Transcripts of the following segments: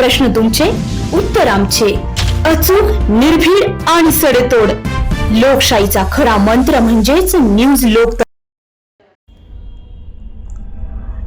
प्रश्न तुमचे, उत्तर आमचे. अचूक, निर्भीड आणि सडेतोड. लोकशाहीचा खरा मंत्र म्हणजेच न्यूज लोक.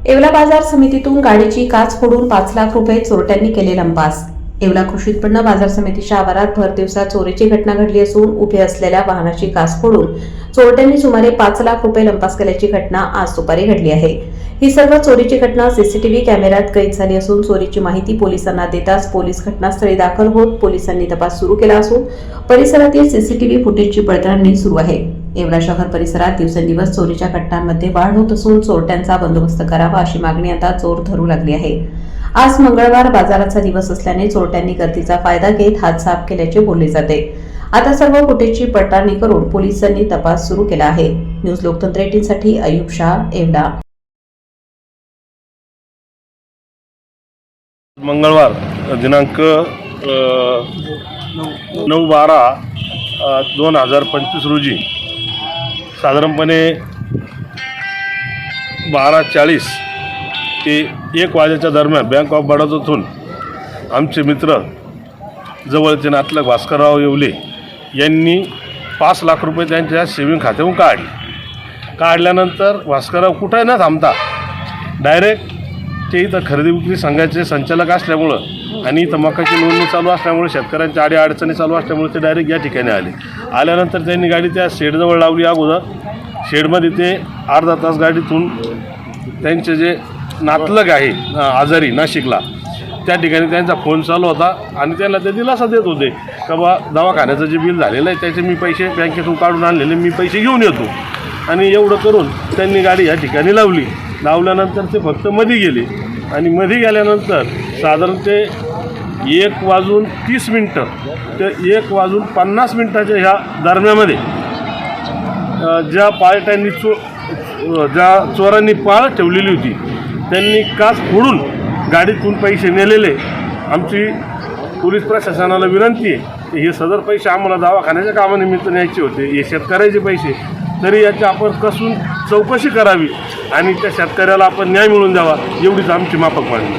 येवला बाजार समितीतून गाडीची काच फोडून 5 लाख रुपये चोरट्यांनी केले लंपास. येवला कृषी उत्पन्न बाजार समितीच्या आवारात भर दिवसा चोरीची घटना घडली असून उभे असलेल्या वाहनाची काच फोडून चोरट्यांनी सुमारे 5 लाख रुपये लंपास केल्याची घटना आज दुपारी घडली आहे. ही सर्व चोरीची घटना सीसीटीव्ही कॅमेऱ्यात कैद झाली असून चोरीची माहिती पोलिसांना देताच पोलीस घटनास्थळी दाखल होत पोलिसांनी तपास सुरू केला असून परिसरातील सीसीटीव्ही फुटेजची पडताळणी सुरू आहे. येवला शहर परिसरात दिवसेंदिवस चोरीच्या घटनांमध्ये वाढ होत असून चोरट्यांचा बंदोबस्त करावा अशी मागणी आता जोर धरू लागली आहे. आज मंगळवार बाजाराचा दिवस असल्याने चोरट्यांनी गर्दीचा फायदा घेत हात साफ केल्याचे बोलले जाते. आता सर्व फुटेजची पडताळणी करून पोलिसांनी तपास सुरू केला आहे. न्यूज लोकतंत्र 18 साठी अयुब शाह, येवला. मंगळवार दिनांक 9/12/2025 रोजी साधारणपणे 12:40 ते 1 वाजेच्या दरम्यान बँक ऑफ बडोदातून आमचे मित्र जवळचे नातलग भास्करराव येवले यांनी 5 लाख रुपये त्यांच्या सेविंग खात्यातून काढल्यानंतर भास्करराव कुठे न थांबता डायरेक्ट ते इथं खरेदी विक्री संघाचे संचालक असल्यामुळं आणि इथं मकाची नोंदणी चालू असल्यामुळे शेतकऱ्यांच्या अडचणी चालू असल्यामुळे ते डायरेक्ट या ठिकाणी आल्यानंतर त्यांनी गाडी त्या शेडजवळ लावली. अगोदर शेडमध्ये ते अर्धा तास गाडीतून त्यांचे जे नातलग आहे आजारी नाशिकला त्या ठिकाणी त्यांचा फोन चालू होता आणि त्यांना ते दिलासा देत होते का बा दवाखान्याचं जे बिल झालेलं आहे त्याचे मी पैसे बँकेतून काढून आणलेले मी पैसे घेऊन येतो. आणि एवढं करून त्यांनी गाडी या ठिकाणी लावल्यानंतर ते फक्त मध्ये गेले आणि मध्ये गेल्यानंतर साधारण ते 1:30 ते 1:50 ह्या दरम्यामध्ये ज्या चोरांनी पाळ ठेवलेली होती त्यांनी काच फोडून गाडीतून पैसे नेलेले. आमची पोलीस प्रशासनाला विनंती आहे की हे सदर पैसे आम्हाला दवाखान्याच्या कामानिमित्त न्यायचे होते, हे शेतकऱ्याचे पैसे, तरी याची आपण कसून चौकशी करावी आणि त्या शेतकऱ्याला आपण न्याय मिळवून द्यावा एवढीच आमची माफक मागणी.